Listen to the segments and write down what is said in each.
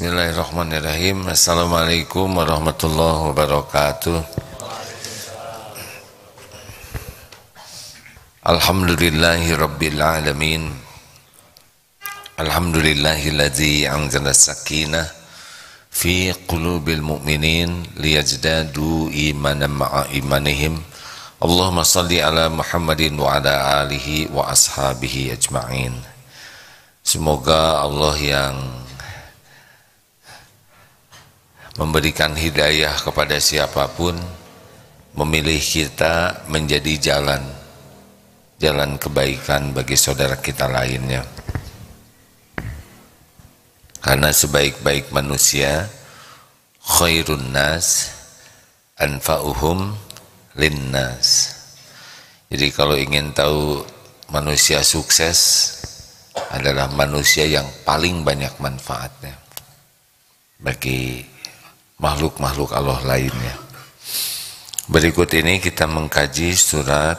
Bismillahirrahmanirrahim. Assalamualaikum warahmatullahi wabarakatuh. Alhamdulillahi rabbil alamin. Alhamdulillahilladzi anzala sakinah fi qulubil mu'minin liyazdadu imanan ma'a imanihim. Allahumma salli ala Muhammadin wa ala alihi wa ashabihi ajma'in. Semoga Allah yang memberikan hidayah kepada siapapun, memilih kita menjadi jalan kebaikan bagi saudara kita lainnya. Karena sebaik-baik manusia, khairun nas anfa'uhum linnas. Jadi kalau ingin tahu manusia sukses adalah manusia yang paling banyak manfaatnya bagi makhluk-makhluk Allah lainnya. Berikut ini kita mengkaji surat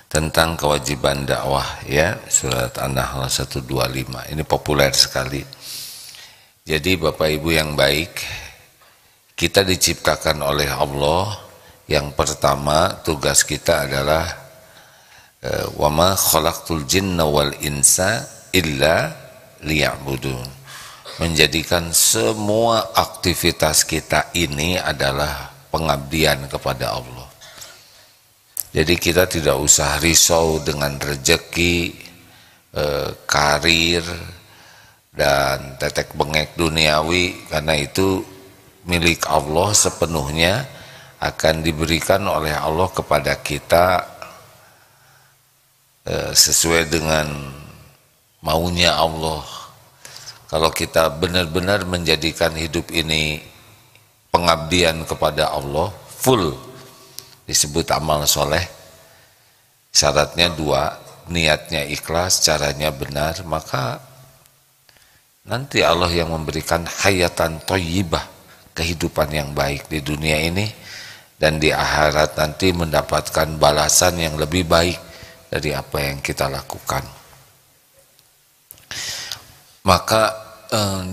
tentang kewajiban dakwah, ya, surat An-Nahl 125. Ini populer sekali. Jadi Bapak Ibu yang baik, kita diciptakan oleh Allah. Yang pertama tugas kita adalah wa ma khalaqtul jinna wal insa illa liya'budun. Menjadikan semua aktivitas kita ini adalah pengabdian kepada Allah. Jadi kita tidak usah risau dengan rezeki, karir, dan tetek bengek duniawi, karena itu milik Allah sepenuhnya, akan diberikan oleh Allah kepada kita sesuai dengan maunya Allah. Kalau kita benar-benar menjadikan hidup ini pengabdian kepada Allah, full, disebut amal soleh. Syaratnya dua, niatnya ikhlas, caranya benar, maka nanti Allah yang memberikan hayatan thayyibah, kehidupan yang baik di dunia ini, dan di akhirat nanti mendapatkan balasan yang lebih baik dari apa yang kita lakukan. Maka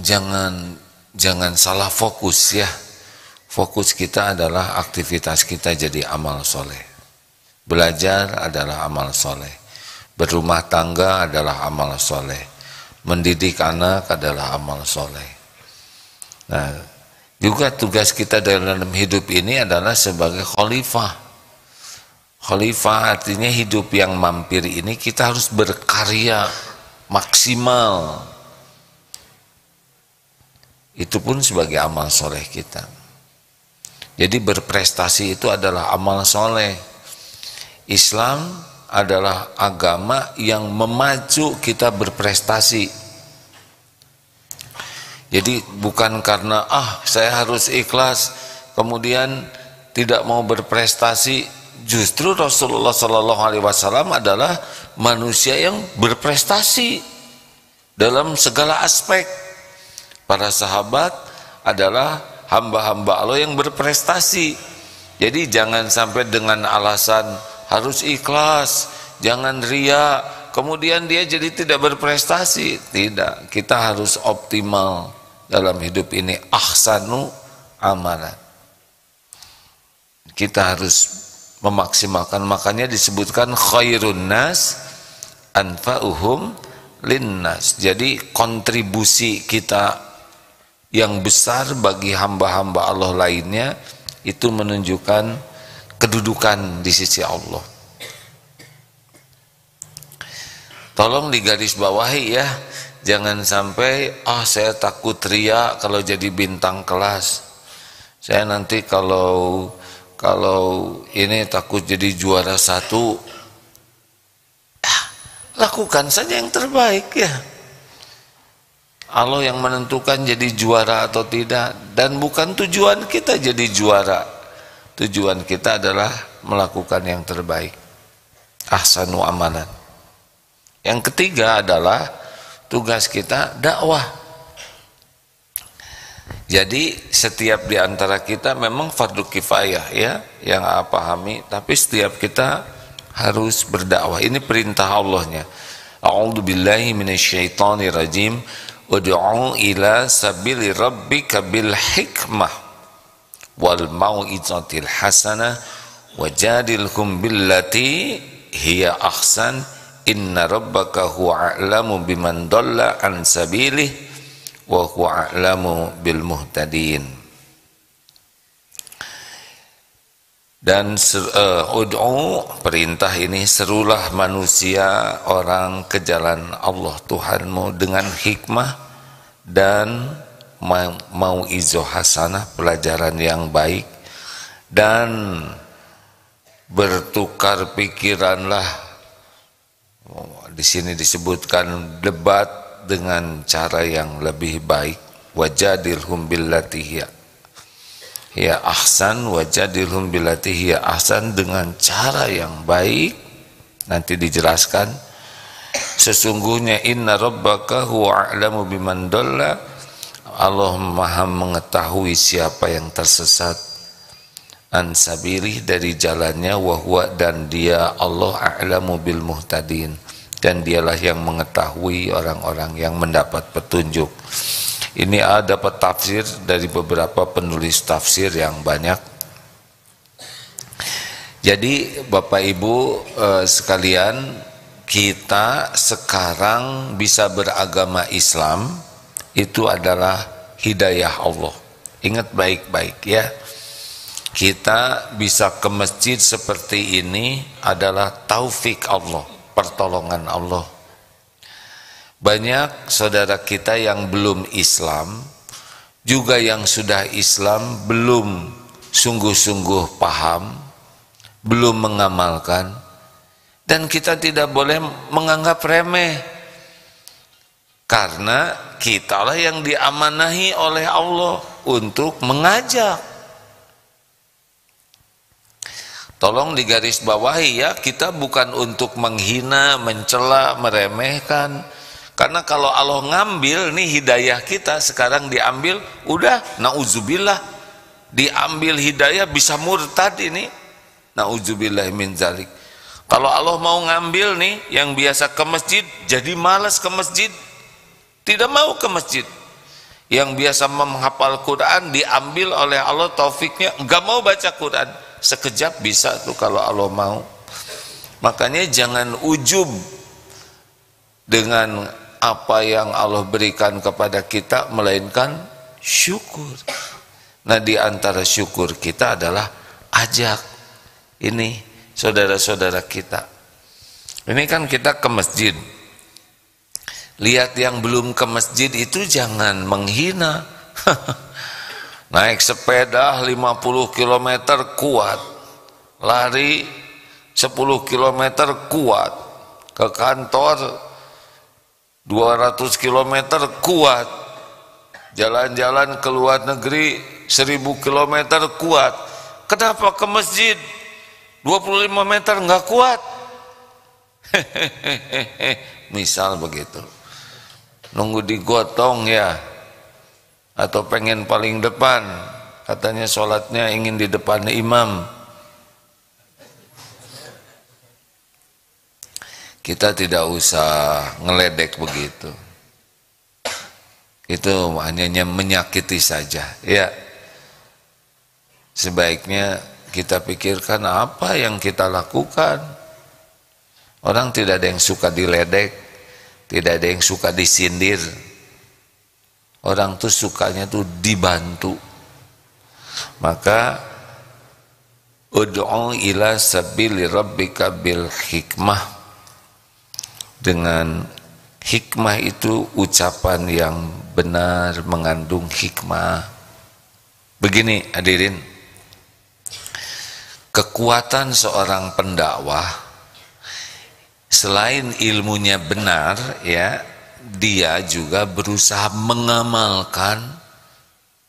jangan salah fokus, ya. Fokus kita adalah aktivitas kita jadi amal soleh. Belajar adalah amal soleh. Berumah tangga adalah amal soleh. Mendidik anak adalah amal soleh. Nah, juga tugas kita dalam hidup ini adalah sebagai khalifah. Khalifah artinya hidup yang mampir ini kita harus berkarya maksimal. Itu pun sebagai amal soleh kita. Jadi berprestasi itu adalah amal soleh. Islam adalah agama yang memacu kita berprestasi. Jadi bukan karena saya harus ikhlas kemudian tidak mau berprestasi. Justru Rasulullah SAW adalah manusia yang berprestasi dalam segala aspek. Para sahabat adalah hamba-hamba Allah yang berprestasi. Jadi jangan sampai dengan alasan harus ikhlas, jangan ria, kemudian dia jadi tidak berprestasi. Tidak, kita harus optimal dalam hidup ini. Ahsanu amalan. Kita harus memaksimalkan, makanya disebutkan khairun nas anfa'uhum linnas. Jadi kontribusi kita yang besar bagi hamba-hamba Allah lainnya itu menunjukkan kedudukan di sisi Allah. Tolong digarisbawahi, ya, jangan sampai saya takut ria kalau jadi bintang kelas. Saya nanti kalau ini takut jadi juara satu. Lakukan saja yang terbaik, ya. Allah yang menentukan jadi juara atau tidak, dan bukan tujuan kita jadi juara. Tujuan kita adalah melakukan yang terbaik. Ahsanu amalan. Yang ketiga adalah tugas kita dakwah. Jadi setiap di antara kita memang fardu kifayah, ya, yang pahami, tapi setiap kita harus berdakwah. Ini perintah Allahnya. A'udzubillahi minasyaitonirrajim. ud'u ila sabili rabbika bil hikmah wal mau'izatil hasanah wajadilhum billati hiya ahsan inna rabbaka huwa a'lamu biman dhalla an sabilih wa huwa a'lamu bil muhtadin. Dan ud'u, perintah ini, serulah manusia orang ke jalan Allah Tuhanmu dengan hikmah dan mau'izah hasanah, pelajaran yang baik, dan bertukar pikiranlah. Di sini disebutkan debat dengan cara yang lebih baik. Wajadilhum billati hiya ahsan, wajadilhum billati hiya ahsan, dengan cara yang baik. Nanti dijelaskan, sesungguhnya inna rabbaka huwa a'lamu biman dhalla, Allah Maha mengetahui siapa yang tersesat, an sabilih, dari jalannya, wa huwa, dan dia Allah a'lamu bil muhtadin, dan dialah yang mengetahui orang-orang yang mendapat petunjuk. Ini dapat tafsir dari beberapa penulis tafsir yang banyak. Jadi Bapak Ibu sekalian, kita sekarang bisa beragama Islam itu adalah hidayah Allah. Ingat baik-baik ya. Kita bisa ke masjid seperti ini adalah taufik Allah, pertolongan Allah. Banyak saudara kita yang belum Islam, juga yang sudah Islam belum sungguh-sungguh paham, belum mengamalkan, dan kita tidak boleh menganggap remeh, karena kitalah yang diamanahi oleh Allah untuk mengajak. Tolong digarisbawahi ya, kita bukan untuk menghina, mencela, meremehkan. Karena kalau Allah ngambil nih hidayah kita, sekarang diambil, udah nauzubillah, diambil hidayah bisa murtad ini, nauzubillah min zalik. Kalau Allah mau ngambil nih yang biasa ke masjid jadi malas ke masjid, tidak mau ke masjid. Yang biasa menghafal Quran diambil oleh Allah taufiknya, enggak mau baca Quran, sekejap bisa tuh kalau Allah mau. Makanya jangan ujub dengan apa yang Allah berikan kepada kita, melainkan syukur. Nah, di antara syukur kita adalah ajak ini saudara-saudara kita. Ini kan kita ke masjid, lihat yang belum ke masjid itu jangan menghina. Naik sepeda 50 km kuat, lari 10 km kuat, ke kantor 200 km kuat, jalan-jalan ke luar negeri 1000 km kuat. Kenapa ke masjid 25 meter nggak kuat? Misal begitu. Nunggu digotong ya, atau pengen paling depan, katanya sholatnya ingin di depan imam. Kita tidak usah ngeledek begitu. Itu hanya menyakiti saja ya. Sebaiknya kita pikirkan apa yang kita lakukan. Orang tidak ada yang suka diledek, tidak ada yang suka disindir. Orang tuh sukanya tuh dibantu. Maka ud'u ila sabili rabbika bil hikmah. Dengan hikmah itu ucapan yang benar, mengandung hikmah. Begini hadirin, kekuatan seorang pendakwah selain ilmunya benar ya, dia juga berusaha mengamalkan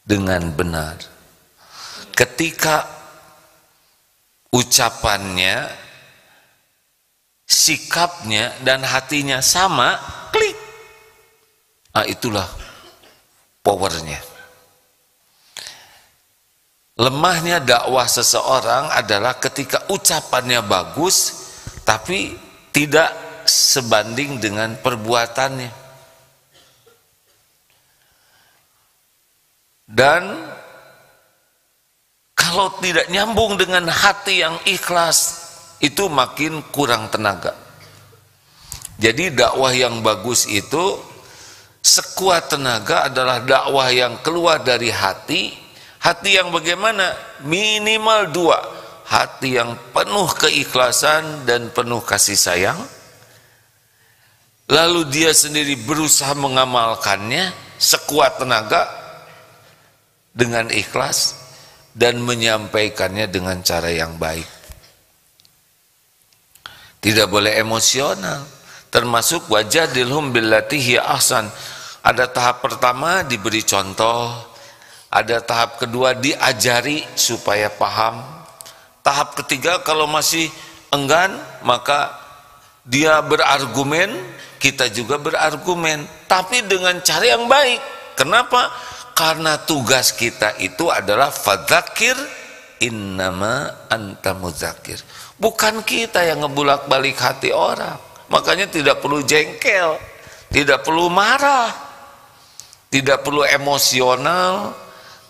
dengan benar. Ketika ucapannya, sikapnya dan hatinya sama, klik. Itulah powernya. Lemahnya dakwah seseorang adalah ketika ucapannya bagus tapi tidak sebanding dengan perbuatannya. Dan kalau tidak nyambung dengan hati yang ikhlas, itu makin kurang tenaga. Jadi dakwah yang bagus itu sekuat tenaga adalah dakwah yang keluar dari hati. Hati yang bagaimana? Minimal dua. Hati yang penuh keikhlasan dan penuh kasih sayang. Lalu dia sendiri berusaha mengamalkannya sekuat tenaga dengan ikhlas dan menyampaikannya dengan cara yang baik. Tidak boleh emosional. Termasuk wajadilhum billati hiya ahsan. Ada tahap pertama diberi contoh, ada tahap kedua diajari supaya paham. Tahap ketiga kalau masih enggan, maka dia berargumen, kita juga berargumen, tapi dengan cara yang baik. Kenapa? Karena tugas kita itu adalah fadzakir innama anta mudzakir. Bukan kita yang ngebulak-balik hati orang. Makanya tidak perlu jengkel, tidak perlu marah, tidak perlu emosional,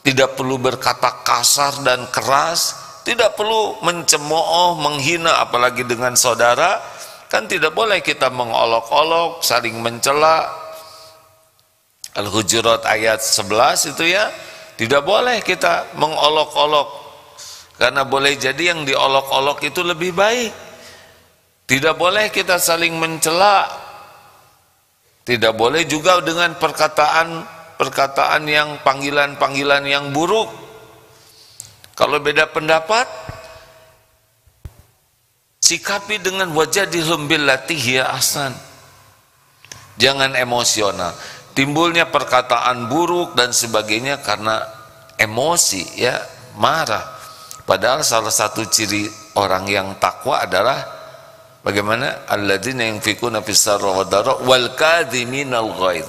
tidak perlu berkata kasar dan keras, tidak perlu mencemooh, menghina, apalagi dengan saudara. Kan tidak boleh kita mengolok-olok, saling mencela. Al-Hujurat ayat 11 itu ya, tidak boleh kita mengolok-olok, karena boleh jadi yang diolok-olok itu lebih baik. Tidak boleh kita saling mencela, tidak boleh juga dengan perkataan yang panggilan yang buruk. Kalau beda pendapat, sikapi dengan wajadilhum billati hiya ahsan. Jangan emosional. Timbulnya perkataan buruk dan sebagainya karena emosi, ya, marah. Padahal salah satu ciri orang yang takwa adalah bagaimana? Alladzina yunfikuna fis-sarra wad-dharra wal kadhiminal ghaidh.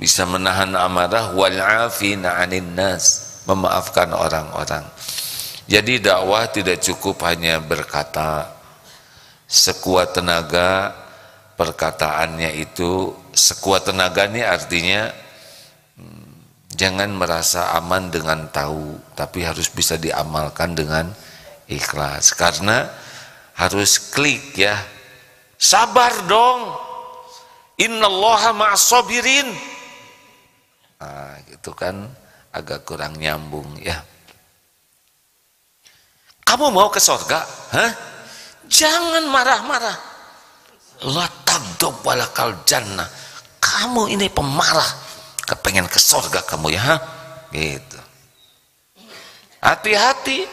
Bisa menahan amarah, wal 'afina 'anil nas, memaafkan orang-orang. Jadi dakwah tidak cukup hanya berkata, sekuat tenaga perkataannya itu. Sekuat tenaganya artinya jangan merasa aman dengan tahu, tapi harus bisa diamalkan dengan ikhlas. Karena harus klik, ya, sabar dong, innallaha ma'as sabirin. Nah, gitu kan agak kurang nyambung, ya. Kamu mau ke surga? Hah? Jangan marah-marah. La taghdab walakal jannah. Kamu ini pemarah, kepengen ke surga kamu, ya, gitu. Hati-hati,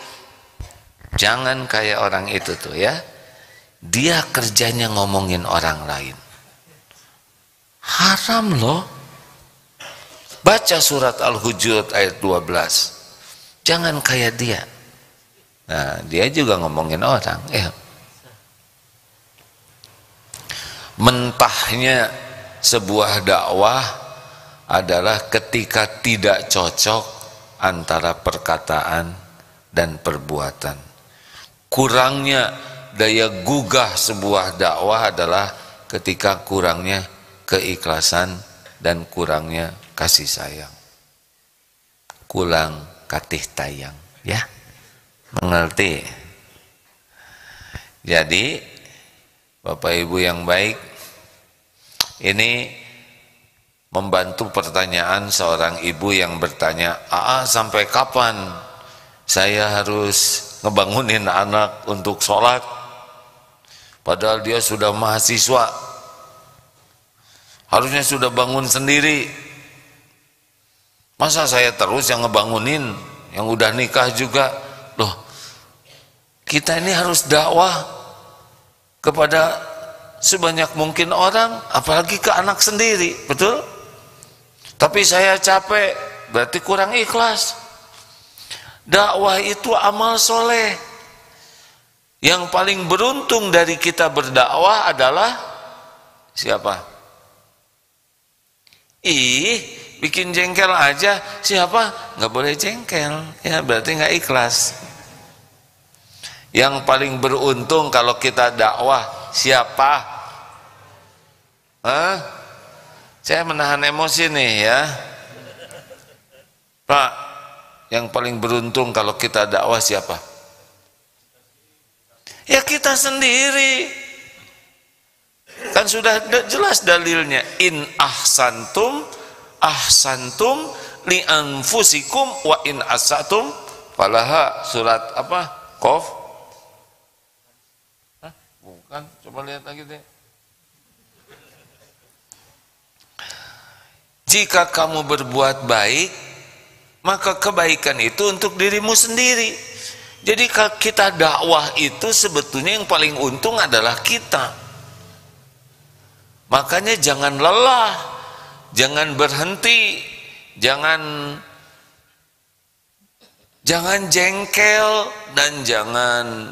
jangan kayak orang itu tuh, ya. Dia kerjanya ngomongin orang lain. Haram loh. Baca surat Al-Hujurat ayat 12. Jangan kayak dia. Nah, dia juga ngomongin orang, ya. Mentahnya sebuah dakwah adalah ketika tidak cocok antara perkataan dan perbuatan. Kurangnya daya gugah sebuah dakwah adalah ketika kurangnya keikhlasan dan kurangnya kasih sayang. Kurang katih tayang, ya. Mengerti? Jadi Bapak Ibu yang baik, ini membantu pertanyaan seorang ibu yang bertanya, sampai kapan saya harus ngebangunin anak untuk sholat? Padahal dia sudah mahasiswa, harusnya sudah bangun sendiri. Masa saya terus yang ngebangunin, yang udah nikah juga? Loh, kita ini harus dakwah kepada sebanyak mungkin orang, apalagi ke anak sendiri, betul? Tapi saya capek, berarti kurang ikhlas. Dakwah itu amal soleh. Yang paling beruntung dari kita berdakwah adalah siapa? Bikin jengkel aja, siapa? Nggak boleh jengkel, ya, berarti nggak ikhlas. Yang paling beruntung kalau kita dakwah siapa? Saya menahan emosi nih, ya. Pak, yang paling beruntung kalau kita dakwah siapa? Ya kita sendiri. Kan sudah jelas dalilnya. In ahsantum li anfusikum wa in asatum falaha. Surat apa? Qaf? Hah? Bukan, coba lihat lagi deh. Jika kamu berbuat baik, maka kebaikan itu untuk dirimu sendiri. Jadi kalau kita dakwah itu sebetulnya yang paling untung adalah kita. Makanya jangan lelah, jangan berhenti, jangan jengkel, dan jangan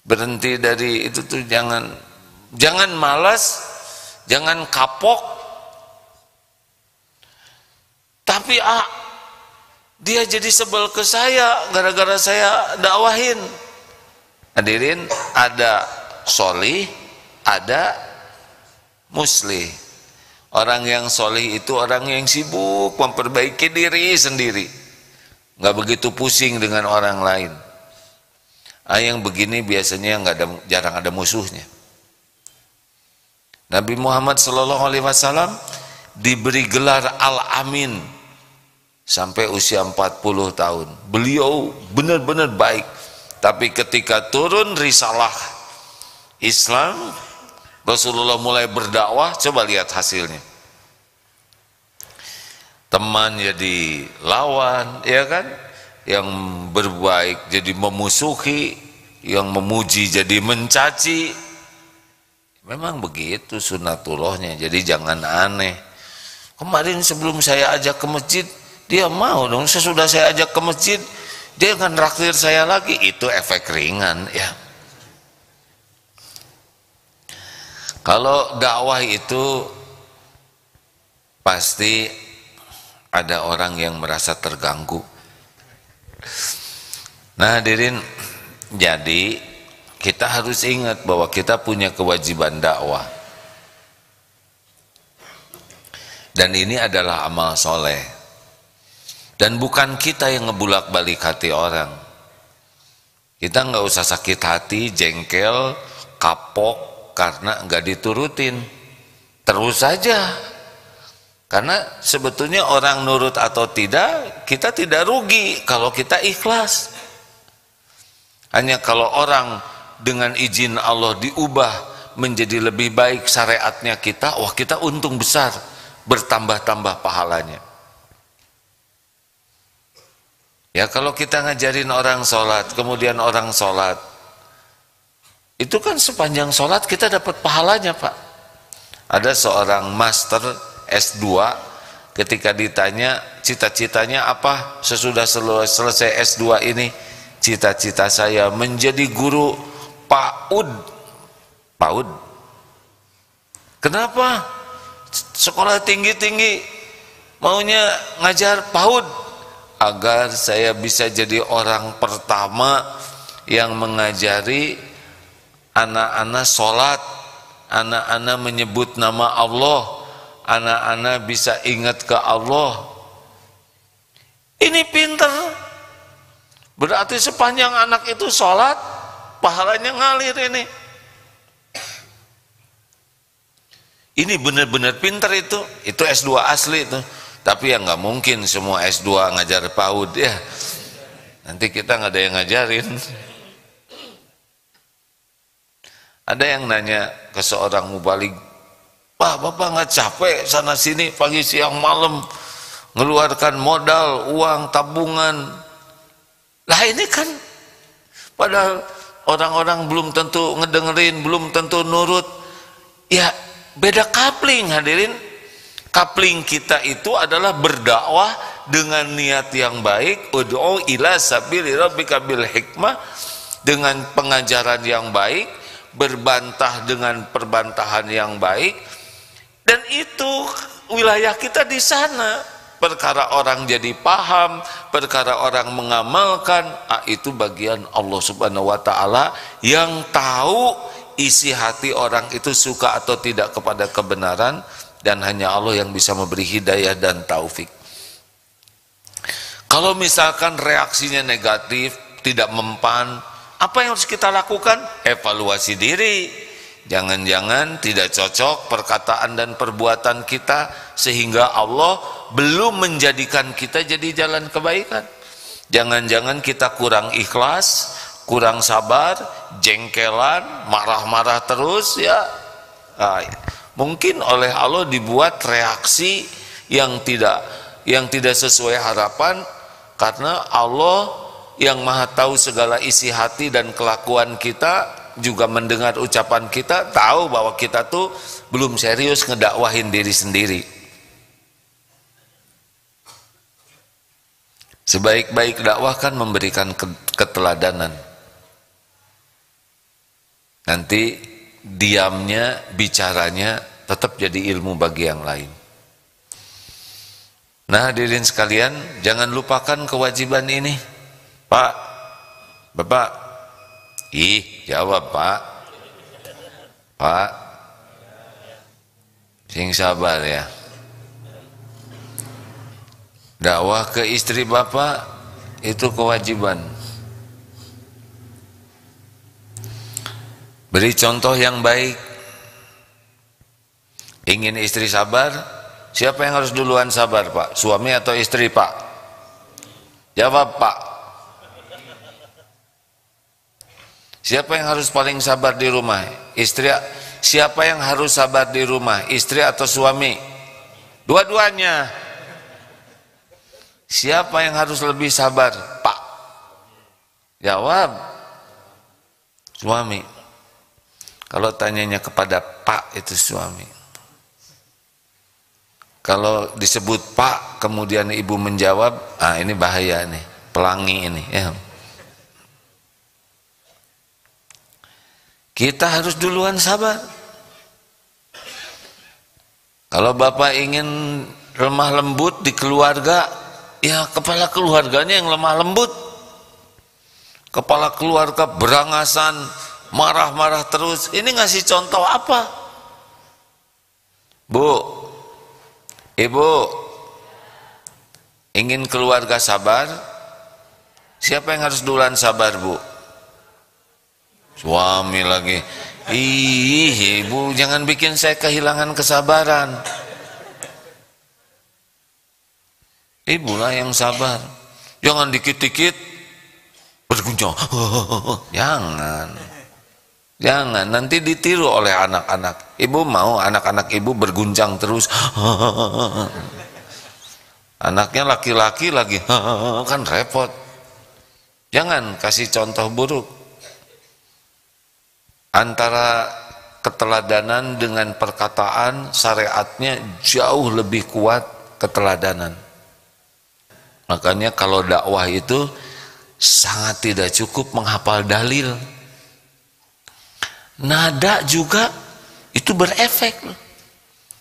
berhenti dari itu tuh, jangan malas, jangan kapok. Tapi dia jadi sebel ke saya gara-gara saya dakwahin. Hadirin, ada solih, ada muslih. Orang yang solih itu orang yang sibuk memperbaiki diri sendiri, nggak begitu pusing dengan orang lain. Yang begini biasanya jarang ada musuhnya. Nabi Muhammad SAW diberi gelar Al-Amin sampai usia 40 tahun. Beliau benar-benar baik. Tapi ketika turun risalah Islam, Rasulullah mulai berdakwah, coba lihat hasilnya. Teman jadi lawan, ya kan? Yang berbaik jadi memusuhi, yang memuji jadi mencaci. Memang begitu sunatullahnya, jadi jangan aneh. Kemarin sebelum saya ajak ke masjid, dia mau dong. Sesudah saya ajak ke masjid, dia akan raktir saya lagi. Itu efek ringan ya. Kalau dakwah itu pasti ada orang yang merasa terganggu. Nah hadirin, jadi kita harus ingat bahwa kita punya kewajiban dakwah. Dan ini adalah amal soleh. Dan bukan kita yang ngebulak-balik hati orang. Kita nggak usah sakit hati, jengkel, kapok karena nggak diturutin. Terus saja. Karena sebetulnya orang nurut atau tidak, kita tidak rugi kalau kita ikhlas. Hanya kalau orang dengan izin Allah diubah menjadi lebih baik syariatnya kita, wah kita untung besar, bertambah-tambah pahalanya. Ya kalau kita ngajarin orang sholat, kemudian orang sholat, itu kan sepanjang sholat kita dapat pahalanya Pak. Ada seorang master S2, ketika ditanya cita-citanya apa sesudah selesai S2 ini, cita-cita saya menjadi guru PAUD. Kenapa? Sekolah tinggi-tinggi maunya ngajar PAUD agar saya bisa jadi orang pertama yang mengajari anak-anak sholat, anak-anak menyebut nama Allah, anak-anak bisa ingat ke Allah. Ini pinter. Berarti sepanjang anak itu sholat, pahalanya ngalir ini. Ini benar-benar pinter itu S2 asli itu. Tapi ya nggak mungkin semua S2 ngajar PAUD ya. Nanti kita nggak ada yang ngajarin. Ada yang nanya ke seorang mubalig, Pak, Bapak nggak capek sana sini pagi siang malam ngeluarkan modal, uang, tabungan? Lah ini kan padahal orang-orang belum tentu ngedengerin, belum tentu nurut. Ya beda kapling hadirin. Kapling kita itu adalah berdakwah dengan niat yang baik, ud'u ila sabili rabbika bil hikmah, dengan pengajaran yang baik, berbantah dengan perbantahan yang baik. Dan itu wilayah kita di sana. Perkara orang jadi paham, perkara orang mengamalkan, itu bagian Allah Subhanahu wa Ta'ala yang tahu isi hati orang itu suka atau tidak kepada kebenaran, dan hanya Allah yang bisa memberi hidayah dan taufik. Kalau misalkan reaksinya negatif, tidak mempan, apa yang harus kita lakukan? Evaluasi diri. Jangan-jangan tidak cocok perkataan dan perbuatan kita sehingga Allah belum menjadikan kita jadi jalan kebaikan. Jangan-jangan kita kurang ikhlas, kurang sabar, jengkelan, marah-marah terus ya. Mungkin oleh Allah dibuat reaksi yang tidak sesuai harapan, karena Allah yang Maha tahu segala isi hati dan kelakuan kita, juga mendengar ucapan kita, tahu bahwa kita tuh belum serius ngedakwahin diri sendiri. Sebaik-baik dakwah kan memberikan keteladanan. Nanti diamnya, bicaranya tetap jadi ilmu bagi yang lain. Nah, hadirin sekalian, jangan lupakan kewajiban ini. Pak, Bapak, jawab Pak. Pak, sing sabar ya. Dakwah ke istri Bapak itu kewajiban. Beri contoh yang baik. Ingin istri sabar, siapa yang harus duluan sabar Pak? Suami atau istri Pak? Jawab Pak. Siapa yang harus paling sabar di rumah? Istri. Siapa yang harus sabar di rumah? Istri atau suami? Dua-duanya. Siapa yang harus lebih sabar? Pak. Jawab. Suami. Kalau tanyanya kepada Pak, itu suami. Kalau disebut Pak, kemudian ibu menjawab, ini bahaya nih, pelangi ini ya. Kita harus duluan sabar. Kalau Bapak ingin lemah lembut di keluarga, ya kepala keluarganya yang lemah lembut. Kepala keluarga berangasan, marah-marah terus. Ini ngasih contoh apa? Bu, Ibu, ingin keluarga sabar? Siapa yang harus duluan sabar, Bu? Suami lagi. Ibu, jangan bikin saya kehilangan kesabaran. Ibulah yang sabar. Jangan dikit-dikit berguncang. Jangan. Jangan, nanti ditiru oleh anak-anak. Ibu mau anak-anak ibu berguncang terus. Anaknya laki-laki lagi, kan repot. Jangan kasih contoh buruk. Antara keteladanan dengan perkataan, syariatnya jauh lebih kuat keteladanan. Makanya kalau dakwah itu sangat tidak cukup menghafal dalil. Nada juga itu berefek.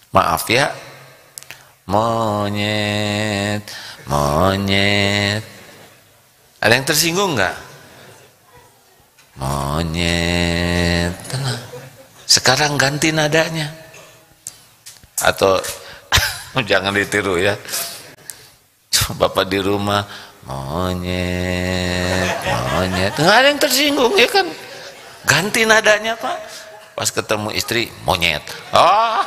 Maaf ya, monyet, monyet. Ada yang tersinggung nggak? Monyet, tenang. Sekarang ganti nadanya. Atau jangan ditiru ya. Bapak di rumah, monyet, monyet. Nggak ada yang tersinggung ya kan? Ganti nadanya Pak. Pas ketemu istri, monyet. Oh,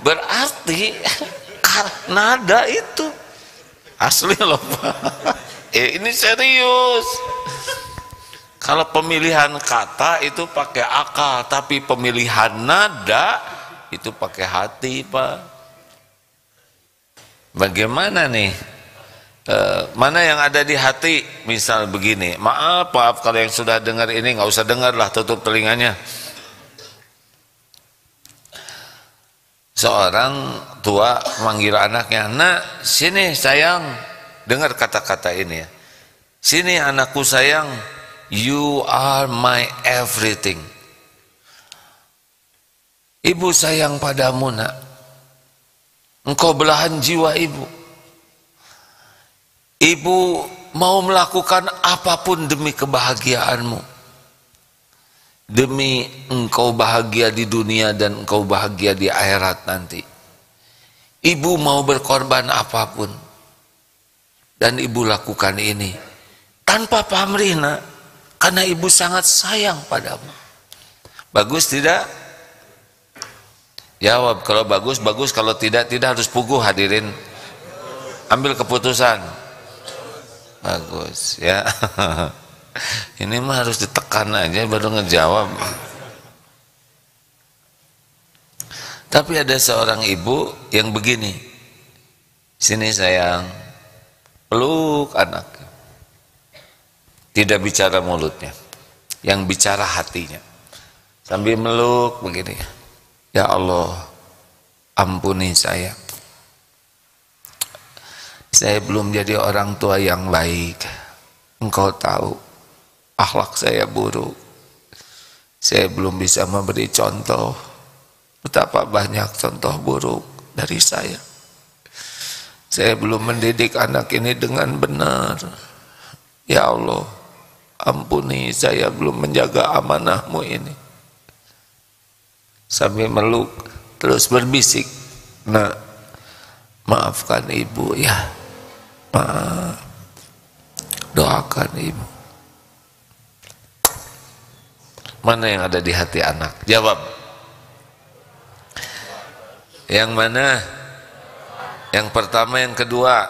berarti nada itu asli loh Pak. Ini serius. Kalau pemilihan kata itu pakai akal, tapi pemilihan nada itu pakai hati Pak. Bagaimana nih? Mana yang ada di hati? Misal begini, maaf kalau yang sudah dengar ini nggak usah dengar lah, tutup telinganya. Seorang tua manggil anaknya, nak sini sayang, dengar kata-kata ini ya. Sini anakku sayang, you are my everything. Ibu sayang padamu nak, engkau belahan jiwa ibu. Ibu mau melakukan apapun demi kebahagiaanmu. demi engkau bahagia di dunia dan engkau bahagia di akhirat nanti. Ibu mau berkorban apapun dan ibu lakukan ini tanpa pamrih, nak, karena ibu sangat sayang padamu. Bagus tidak? Jawab. Kalau bagus, bagus. Kalau tidak, tidak. Harus puguh, hadirin. Ambil keputusan. Bagus, ya. Ini mah harus ditekan aja baru ngejawab. Tapi ada seorang ibu yang begini, sini sayang, peluk anak. Tidak bicara mulutnya, yang bicara hatinya. Sambil meluk begini, ya Allah, ampuni saya. Saya belum jadi orang tua yang baik. Engkau tahu, akhlak saya buruk. Saya belum bisa memberi contoh. Betapa banyak contoh buruk dari saya. Saya belum mendidik anak ini dengan benar. Ya Allah, ampuni saya belum menjaga amanahmu ini. Sambil meluk, terus berbisik, nak, maafkan ibu ya. Maaf. Doakan ibu. Mana yang ada di hati anak? Jawab. Yang mana? Yang pertama, yang kedua?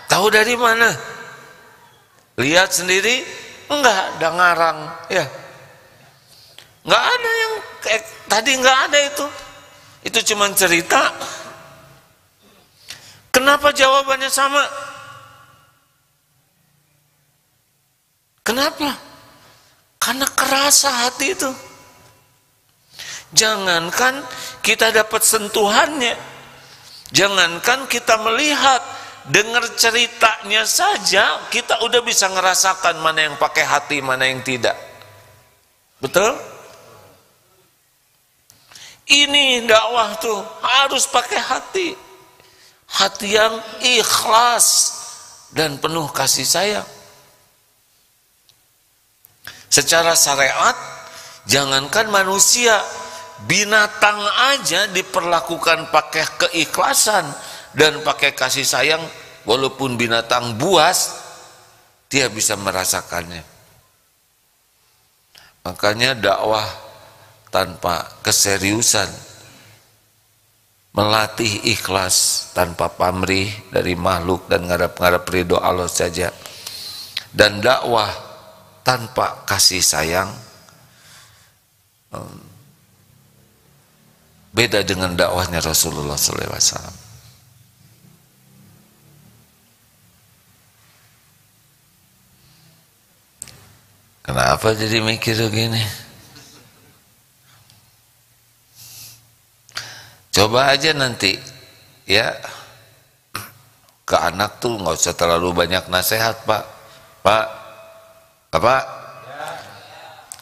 Tahu dari mana? Lihat sendiri? Enggak, ada ngarang ya. Enggak ada yang tadi, enggak ada itu. Itu cuma cerita. Kenapa jawabannya sama? Kenapa? Karena kerasa hati itu. Jangankan kita dapat sentuhannya, jangankan kita melihat, dengar ceritanya saja kita udah bisa ngerasakan mana yang pakai hati, mana yang tidak. Betul? Ini dakwah tuh harus pakai hati. Hati yang ikhlas dan penuh kasih sayang. Secara syariat, jangankan manusia, binatang aja diperlakukan pakai keikhlasan dan pakai kasih sayang. Walaupun binatang buas, dia bisa merasakannya. Makanya dakwah tanpa keseriusan, melatih ikhlas tanpa pamrih dari makhluk dan ngarap-ngarap ridho Allah saja, dan dakwah tanpa kasih sayang beda dengan dakwahnya Rasulullah SAW. Kenapa jadi mikir begini? Coba aja nanti ya, ke anak tuh nggak usah terlalu banyak nasihat, Pak. Bapak,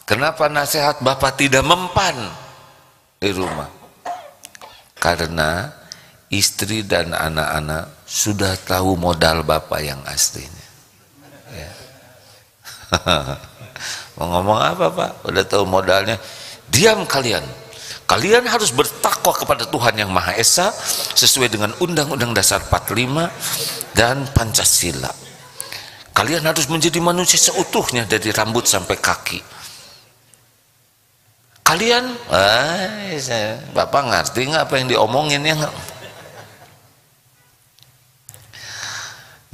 kenapa nasihat Bapak tidak mempan di rumah? Karena istri dan anak-anak sudah tahu modal Bapak yang aslinya. Ya. Mau ngomong apa, Pak? Udah tahu modalnya. Diam kalian. Kalian harus bertakwa kepada Tuhan Yang Maha Esa sesuai dengan Undang-Undang Dasar 45 dan Pancasila. Kalian harus menjadi manusia seutuhnya dari rambut sampai kaki. Kalian, Bapak ngerti nggak apa yang diomongin ya?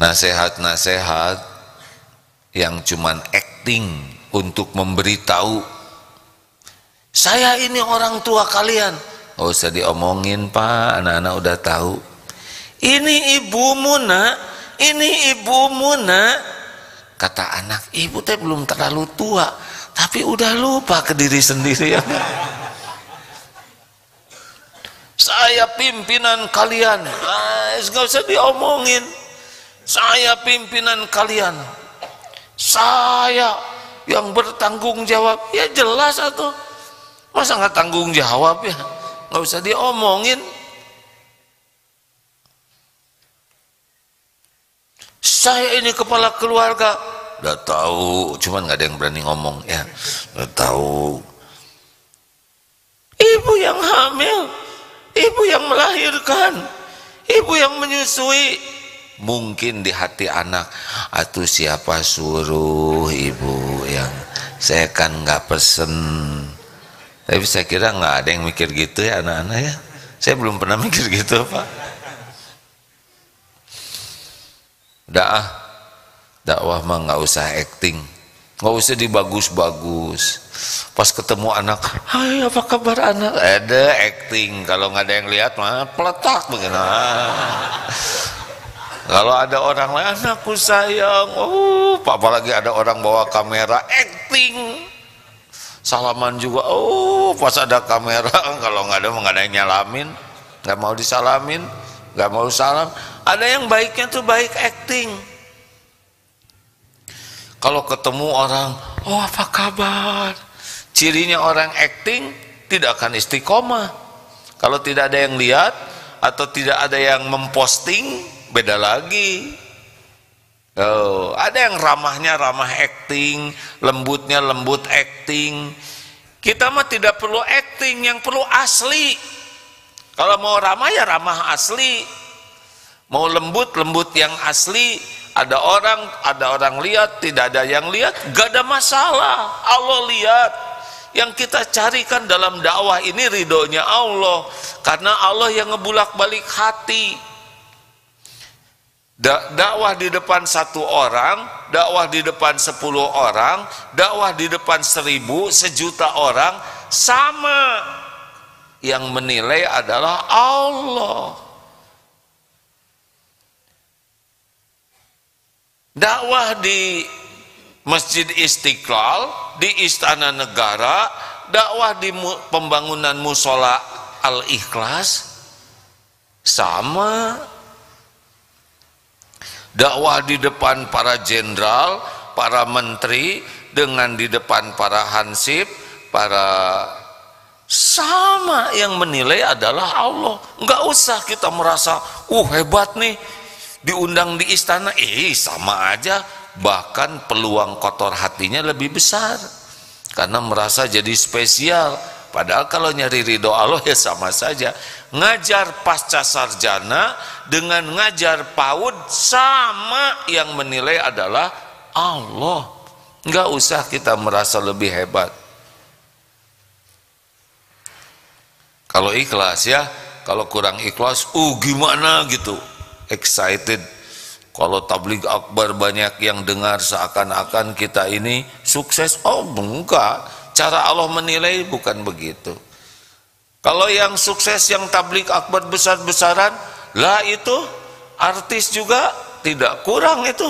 Nasihat-nasihat yang cuman acting untuk memberitahu, saya ini orang tua kalian. Nggak usah diomongin, Pak, anak-anak udah tahu. Ini ibumu, nak. Ini ibumu, nak. Kata anak, ibu teh belum terlalu tua, tapi udah lupa ke diri sendiri ya. Saya pimpinan kalian. Nggak usah diomongin. Saya pimpinan kalian. Saya yang bertanggung jawab. Ya jelas atuh. Masa nggak tanggung jawab ya? Nggak usah diomongin. Saya ini kepala keluarga. udah tahu, cuman nggak ada yang berani ngomong ya. Udah tahu. Ibu yang hamil, ibu yang melahirkan, ibu yang menyusui. Mungkin di hati anak, atuh siapa suruh ibu yang, saya kan nggak pesen. Tapi saya kira nggak ada yang mikir gitu ya anak-anak ya. Saya belum pernah mikir gitu Pak. Udah ah, dakwah mah nggak usah acting, nggak usah dibagus-bagus. Pas ketemu anak, hai apa kabar anak, ada acting. Kalau nggak ada yang lihat mah peletak begini. Kalau ada orang lain, anakku sayang, apalagi ada orang bawa kamera, acting. Salaman juga, pas ada kamera, kalau nggak ada yang nyalamin, nggak mau disalamin, nggak mau salam. Ada yang baiknya tuh baik acting. Kalau ketemu orang, apa kabar? Cirinya orang acting tidak akan istiqomah. Kalau tidak ada yang lihat atau tidak ada yang memposting, beda lagi. Ada yang ramahnya ramah acting, lembutnya lembut acting. Kita mah tidak perlu acting, yang perlu asli. Kalau mau ramah ya ramah asli, mau lembut lembut yang asli. Ada orang lihat, tidak ada yang lihat, gak ada masalah. Allah lihat. Yang kita carikan dalam dakwah ini ridhonya Allah, karena Allah yang ngebulak-balik hati. Dakwah di depan 1 orang, dakwah di depan 10 orang, dakwah di depan 1000, 1.000.000 orang, sama. Yang menilai adalah Allah. Dakwah di Masjid Istiqlal, di Istana Negara, dakwah di pembangunan musola Al-Ikhlas, sama. Dakwah di depan para jenderal, para menteri, dengan di depan para hansip, para, sama. Yang menilai adalah Allah. Nggak usah kita merasa, hebat nih, diundang di istana, sama aja. Bahkan peluang kotor hatinya lebih besar, karena merasa jadi spesial. Padahal kalau nyari ridho Allah ya sama saja. Ngajar pasca sarjana dengan ngajar PAUD sama, yang menilai adalah Allah. Nggak usah kita merasa lebih hebat. Kalau ikhlas ya, kalau kurang ikhlas, gimana gitu, excited. Kalau tabligh akbar banyak yang dengar seakan-akan kita ini sukses, enggak. Cara Allah menilai bukan begitu. Kalau yang sukses, yang tabligh akbar besar-besaran, lah itu artis juga tidak kurang itu.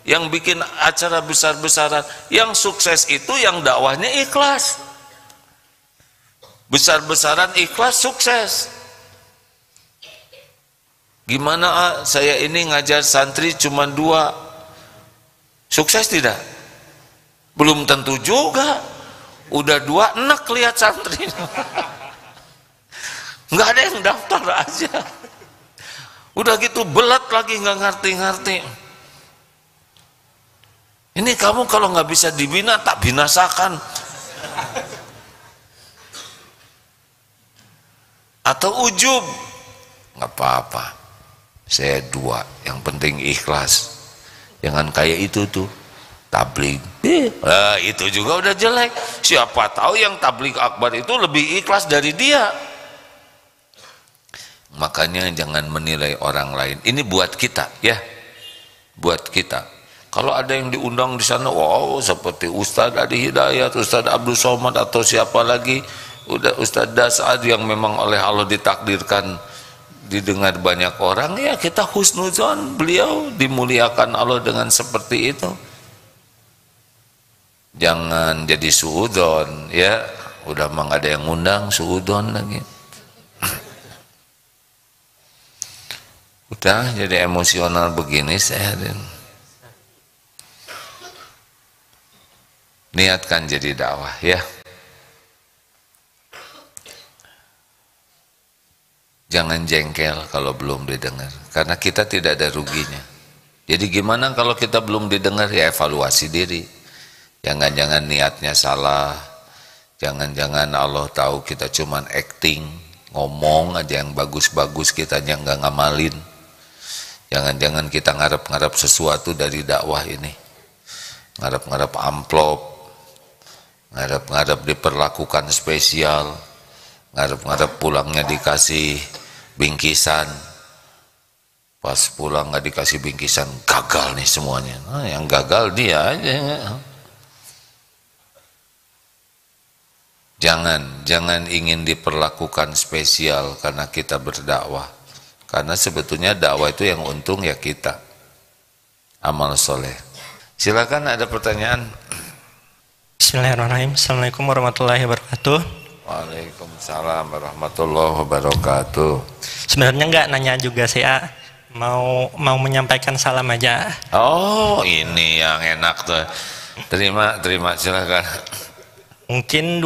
Yang bikin acara besar-besaran, yang sukses itu yang dakwahnya ikhlas. Besar-besaran ikhlas, sukses. Gimana saya ini ngajar santri cuma 2, sukses tidak? Belum tentu juga. Udah 2 enak lihat santri. Nggak ada yang daftar aja. Udah gitu belat lagi, nggak ngerti-ngerti. Ini kamu kalau nggak bisa dibina, tak binasakan. Atau ujub, nggak apa-apa. Saya 2, yang penting ikhlas. Jangan kayak itu tuh, tabligh. Itu juga udah jelek. Siapa tahu yang tabligh akbar itu lebih ikhlas dari dia. Makanya jangan menilai orang lain. Ini buat kita ya, buat kita. Kalau ada yang diundang di sana, seperti Ustadz Adi Hidayat, Ustadz Abdul Somad, atau siapa lagi, udah Ustadz Dasad yang memang oleh Allah ditakdirkan didengar banyak orang, ya kita husnuzon, beliau dimuliakan Allah dengan seperti itu. Jangan jadi suudon ya, udah mah ada yang ngundang suudon lagi. Udah jadi emosional begini saya. Niatkan jadi dakwah ya. Jangan jengkel kalau belum didengar, karena kita tidak ada ruginya. Jadi gimana kalau kita belum didengar, ya evaluasi diri. Jangan-jangan niatnya salah, jangan-jangan Allah tahu kita cuman acting, ngomong aja yang bagus-bagus, kita aja nggak ngamalin. Jangan-jangan kita ngarep-ngarep sesuatu dari dakwah ini, ngarep-ngarep amplop, ngarep-ngarep diperlakukan spesial, ngarep-ngarep pulangnya dikasih bingkisan, pas pulang nggak dikasih bingkisan, gagal nih semuanya. Nah, yang gagal dia aja. Jangan ingin diperlakukan spesial karena kita berdakwah. Karena sebetulnya dakwah itu yang untung ya kita. Amal soleh. Silakan, ada pertanyaan. Bismillahirrahmanirrahim. Assalamualaikum warahmatullahi wabarakatuh. Waalaikumsalam warahmatullahi wabarakatuh. Sebenarnya nggak nanya juga sih, mau menyampaikan salam aja. Oh, ini yang enak tuh. Terima, silakan. Mungkin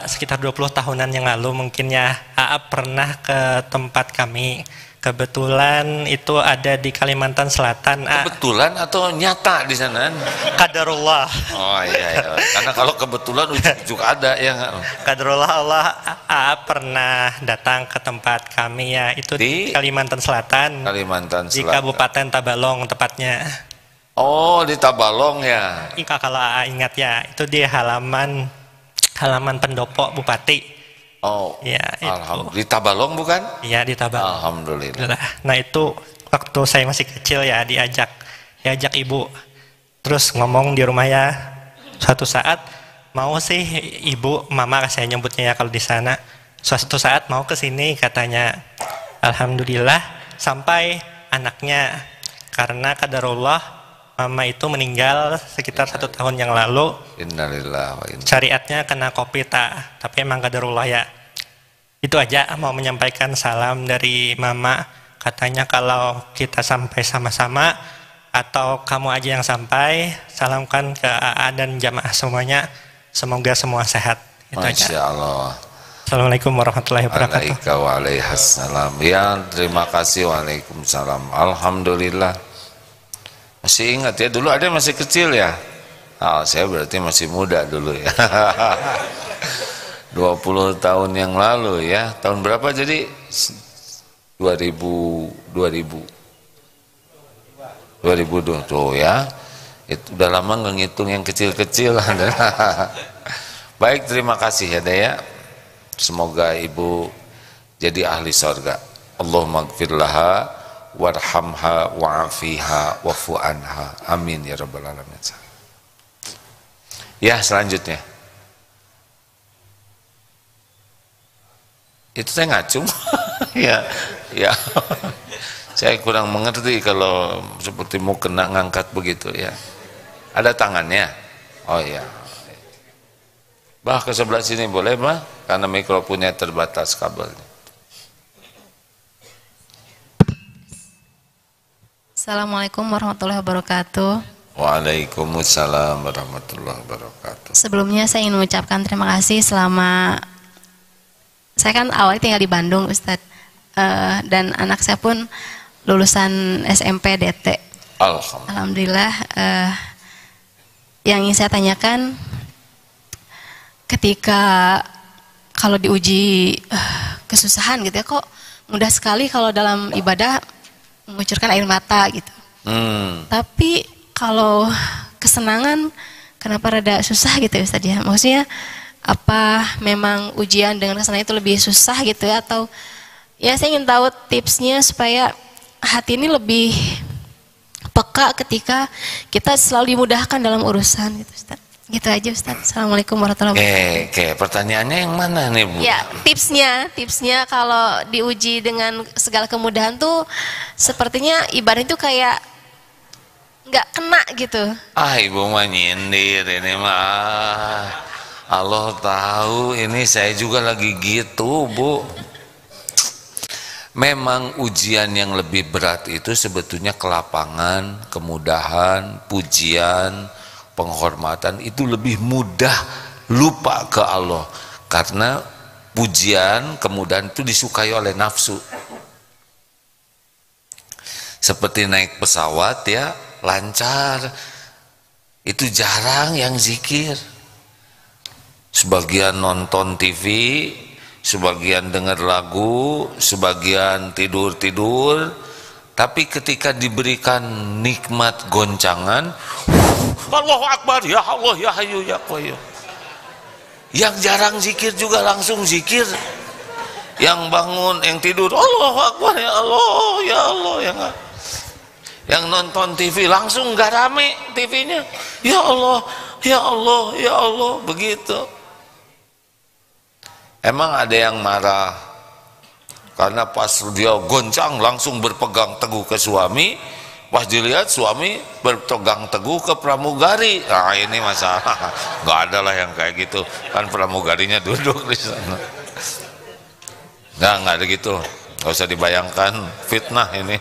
sekitar 20 tahunan yang lalu mungkin ya, AA pernah ke tempat kami. Kebetulan itu ada di Kalimantan Selatan. Kebetulan atau nyata di sana? Qadarullah. Oh iya. Karena kalau kebetulan ujuk-ujuk ada ya. Qadarullah Allah. AA pernah datang ke tempat kami ya, itu di Kalimantan Selatan. Kalimantan Selatan. Di Kabupaten Tabalong tepatnya. Oh, di Tabalong ya. Kalau AA ingat ya, itu di halaman pendopo Bupati. Oh, ya, alhamdulillah. Di Tabalong bukan? Iya, di Tabalong. Alhamdulillah. Nah, itu waktu saya masih kecil ya, diajak ibu. Terus ngomong di rumah ya, suatu saat mau sih ibu, mama saya nyebutnya ya kalau di sana. Suatu saat mau ke sini katanya. Alhamdulillah sampai anaknya, karena qadarullah mama itu meninggal sekitar 1 tahun yang lalu. Innalillah wa inna. Syariatnya kena COVID, tapi emang qadarullah ya. Itu aja, mau menyampaikan salam dari mama. Katanya kalau kita sampai sama-sama atau kamu aja yang sampai, salamkan ke AA dan jamaah semuanya. Semoga semua sehat. Itu Masya aja. Allah. Assalamualaikum warahmatullahi wabarakatuh. Waalaikumsalam. Ya, terima kasih. Waalaikumsalam. Alhamdulillah. Masih ingat ya, dulu ada masih kecil ya. Saya berarti masih muda dulu ya. 20 tahun yang lalu ya. Tahun berapa jadi? 2002 tuh ya. Itu udah lama nggak ngitung yang kecil-kecil. Baik, terima kasih ya Daya. Semoga ibu jadi ahli surga. Allahumma gfir laha warhamha wa'afiha wa'fu anha. Amin ya rabbal alamin. Ya, selanjutnya. Itu saya ngacung. ya. Saya kurang mengerti kalau seperti mau kena ngangkat begitu ya. Ada tangannya. Oh iya. Bah, ke sebelah sini boleh, Bah? Karena mikrofonnya terbatas kabelnya. Assalamualaikum warahmatullahi wabarakatuh. Waalaikumsalam warahmatullahi wabarakatuh. Sebelumnya saya ingin mengucapkan terima kasih selama saya kan awalnya tinggal di Bandung, Ustadz, dan anak saya pun lulusan SMP DT. Alhamdulillah. Yang ingin saya tanyakan, ketika kalau diuji kesusahan gitu ya, kok mudah sekali kalau dalam ibadah mengucurkan air mata gitu. Tapi kalau kesenangan kenapa rada susah gitu ya Ustaz ya? Maksudnya apa memang ujian dengan kesenangan itu lebih susah gitu ya, atau ya saya ingin tahu tipsnya supaya hati ini lebih peka ketika kita selalu dimudahkan dalam urusan gitu Ustaz. Gitu aja Ustaz. Assalamualaikum warahmatullahi wabarakatuh. Oke, pertanyaannya yang mana nih Bu? Ya, tipsnya kalau diuji dengan segala kemudahan tuh sepertinya ibadah itu kayak nggak kena gitu. Ibu mah nyindir ini mah. Allah tahu ini saya juga lagi gitu Bu. Memang ujian yang lebih berat itu sebetulnya kelapangan, kemudahan, pujian, penghormatan itu lebih mudah lupa ke Allah karena pujian kemudian itu disukai oleh nafsu. Seperti naik pesawat ya, lancar. Itu jarang yang zikir. Sebagian nonton TV, sebagian dengar lagu, sebagian tidur-tidur. Tapi ketika diberikan nikmat goncangan, Allahu Akbar, ya Allah, ya Hayyu, ya Qayyum. Yang jarang zikir juga langsung zikir. Yang bangun, yang tidur, Allahu Akbar, ya Allah, ya Allah, ya Allah. Yang nonton TV langsung gak rame TV-nya, ya Allah, ya Allah, ya Allah, begitu. Emang ada yang marah karena pas dia goncang langsung berpegang teguh ke suami, pas dilihat suami berpegang teguh ke pramugari. Nah ini masalah. Gak ada lah yang kayak gitu, kan pramugarinya duduk di sana. Nggak ada gitu, nggak usah dibayangkan, fitnah ini.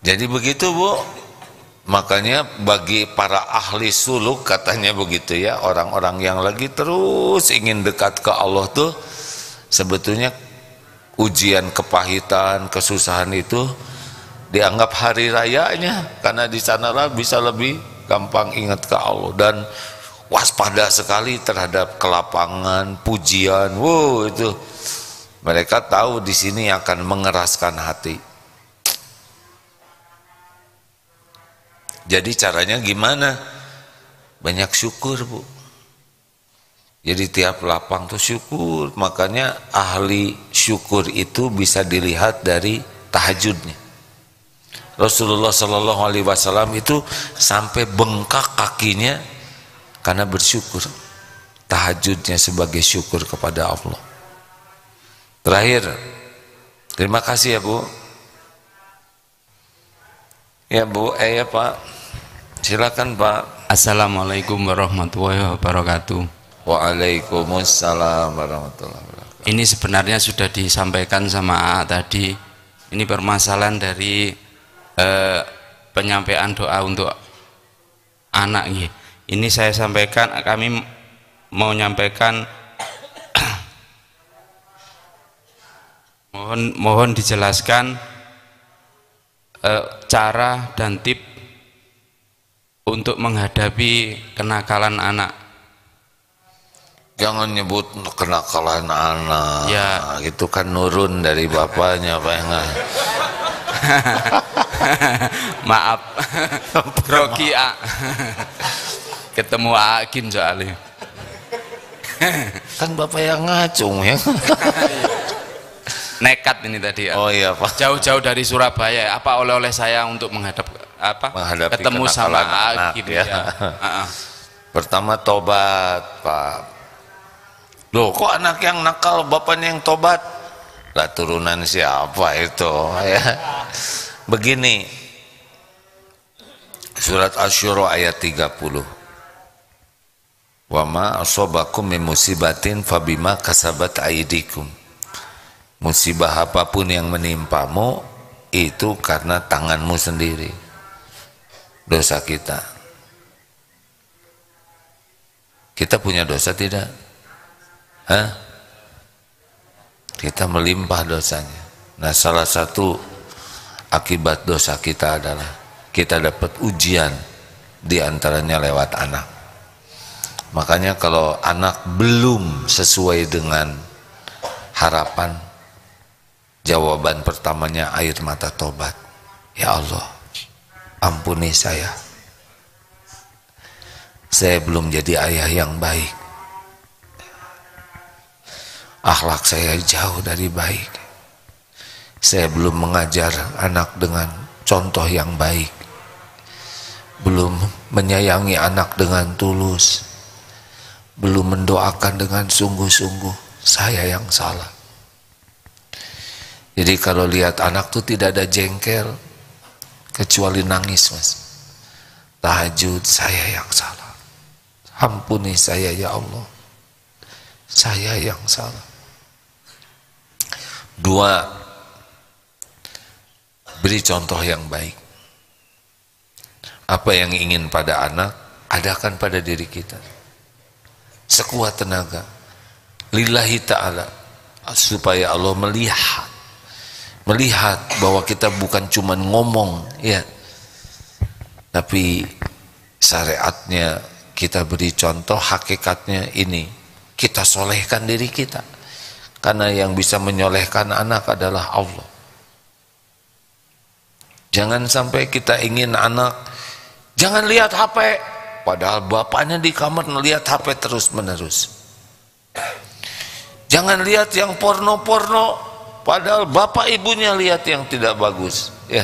Jadi begitu Bu, makanya bagi para ahli suluk katanya begitu ya, orang-orang yang lagi terus ingin dekat ke Allah tuh sebetulnya ujian kepahitan, kesusahan itu dianggap hari rayanya, karena di sanalah bisa lebih gampang ingat ke Allah dan waspada sekali terhadap kelapangan, pujian. Wow, itu mereka tahu di sini akan mengeraskan hati. Jadi caranya gimana? Banyak syukur Bu. Jadi tiap lapang tuh syukur. Makanya ahli syukur itu bisa dilihat dari tahajudnya. Rasulullah Shallallahu Alaihi Wasallam itu sampai bengkak kakinya karena bersyukur. Tahajudnya sebagai syukur kepada Allah. Terakhir, terima kasih ya Bu. Ya Bu, ya Pak. Silakan Pak. Assalamualaikum warahmatullahi wabarakatuh. Waalaikumsalam warahmatullahi wabarakatuh. Ini sebenarnya sudah disampaikan sama AA tadi. Ini permasalahan dari penyampaian doa untuk anak. Ini saya sampaikan, kami mau menyampaikan mohon dijelaskan cara dan tip untuk menghadapi kenakalan anak. Jangan nyebut kenakalan anak ya, itu kan nurun dari bapaknya Pak Enggak. Maaf grogi A. Ketemu Akin soalnya kan bapak yang ngacung ya. Nekat ini tadi ya. Oh iya Pak, jauh-jauh dari Surabaya. Apa oleh-oleh saya untuk menghadapi ketemu sama Akin ya. Pertama tobat Pak. Loh kok anak yang nakal bapaknya yang tobat? Lah turunan siapa itu ya? Begini, surat Asy-Syura ayat 30. Wa ma asobakum min musibatin fabima kasabat aydikum. Musibah apapun yang menimpamu itu karena tanganmu sendiri. Dosa kita. Kita punya dosa tidak? Hah? Kita melimpah dosanya. Nah, salah satu akibat dosa kita adalah kita dapat ujian, diantaranya lewat anak. Makanya kalau anak belum sesuai dengan harapan, jawaban pertamanya air mata tobat. Ya Allah, ampuni saya. Saya belum jadi ayah yang baik. Akhlak saya jauh dari baik. Saya belum mengajar anak dengan contoh yang baik. Belum menyayangi anak dengan tulus. Belum mendoakan dengan sungguh-sungguh. Saya yang salah. Jadi kalau lihat anak tuh tidak ada jengkel, kecuali nangis Mas. Tahajud, saya yang salah. Ampuni saya ya Allah. Saya yang salah. 2, beri contoh yang baik. Apa yang ingin pada anak, adakan pada diri kita. Sekuat tenaga. Lillahi ta'ala. Supaya Allah melihat melihat bahwa kita bukan cuma ngomong ya, tapi syariatnya kita beri contoh, hakikatnya ini kita solehkan diri kita, karena yang bisa menyolehkan anak adalah Allah. Jangan sampai kita ingin anak jangan lihat HP, padahal bapaknya di kamar melihat HP terus menerus. Jangan lihat yang porno-porno, padahal bapak ibunya lihat yang tidak bagus ya.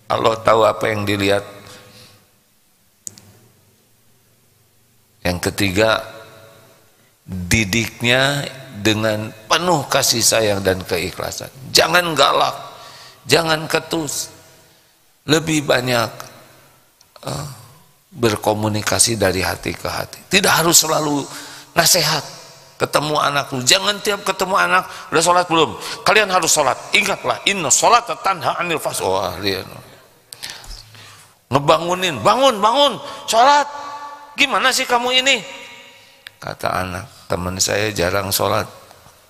Allah tahu apa yang dilihat. Yang ketiga, didiknya dengan penuh kasih sayang dan keikhlasan. Jangan galak, jangan ketus, lebih banyak berkomunikasi dari hati ke hati. Tidak harus selalu nasihat. Ketemu anak lu, jangan tiap ketemu anak, udah sholat belum? Kalian harus sholat. Ingatlah, inna sholat tanha anil fahsya. Ngebangunin, bangun, sholat. Gimana sih kamu ini? Kata anak, teman saya jarang sholat,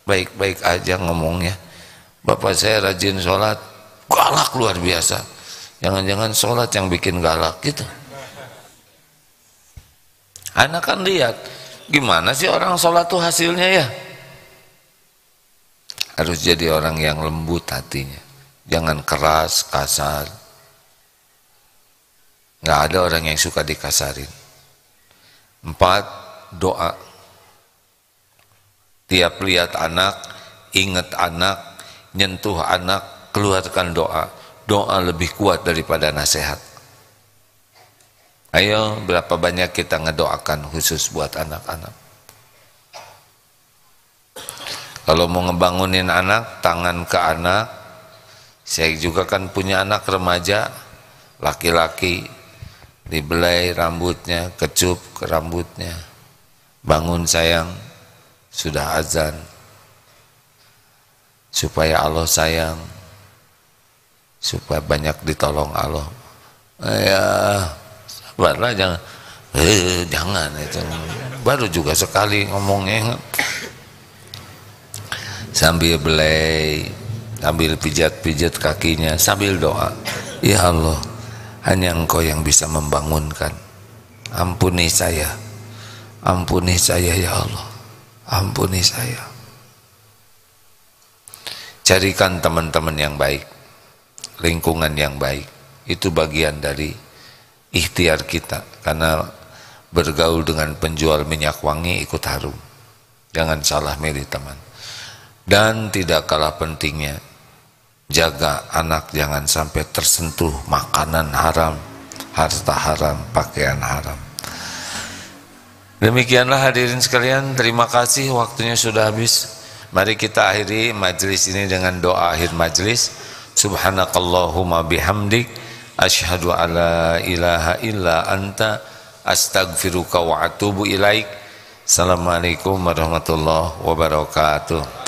baik-baik aja ngomongnya. Bapak saya rajin sholat, galak luar biasa. Jangan-jangan sholat yang bikin galak gitu. Anak kan lihat, gimana sih orang sholat tuh hasilnya ya. Harus jadi orang yang lembut hatinya, jangan keras, kasar. Nggak ada orang yang suka dikasarin. 4, doa. Tiap lihat anak, ingat anak, nyentuh anak, keluarkan doa. Doa lebih kuat daripada nasihat. Ayo, berapa banyak kita ngedoakan khusus buat anak-anak. Kalau mau ngebangunin anak, tangan ke anak. Saya juga kan punya anak remaja, laki-laki, dibelai rambutnya, kecup ke rambutnya. Bangun sayang, sudah azan. Supaya Allah sayang, supaya banyak ditolong Allah. Ya, sabarlah, jangan itu. Baru juga sekali ngomongnya. Sambil belai, sambil pijat-pijat kakinya, sambil doa. Ya Allah, hanya Engkau yang bisa membangunkan. Ampuni saya ya Allah, ampuni saya. Carikan teman-teman yang baik, lingkungan yang baik. Itu bagian dari ikhtiar kita, karena bergaul dengan penjual minyak wangi ikut harum. Jangan salah milih teman. Dan tidak kalah pentingnya, jaga anak jangan sampai tersentuh makanan haram, harta haram, pakaian haram. Demikianlah hadirin sekalian, terima kasih, waktunya sudah habis. Mari kita akhiri majlis ini dengan doa akhir majlis. Subhanakallahumma bihamdik, asyhadu alla ilaha illa anta, astaghfiruka wa atubu ilaik. Assalamualaikum warahmatullahi wabarakatuh.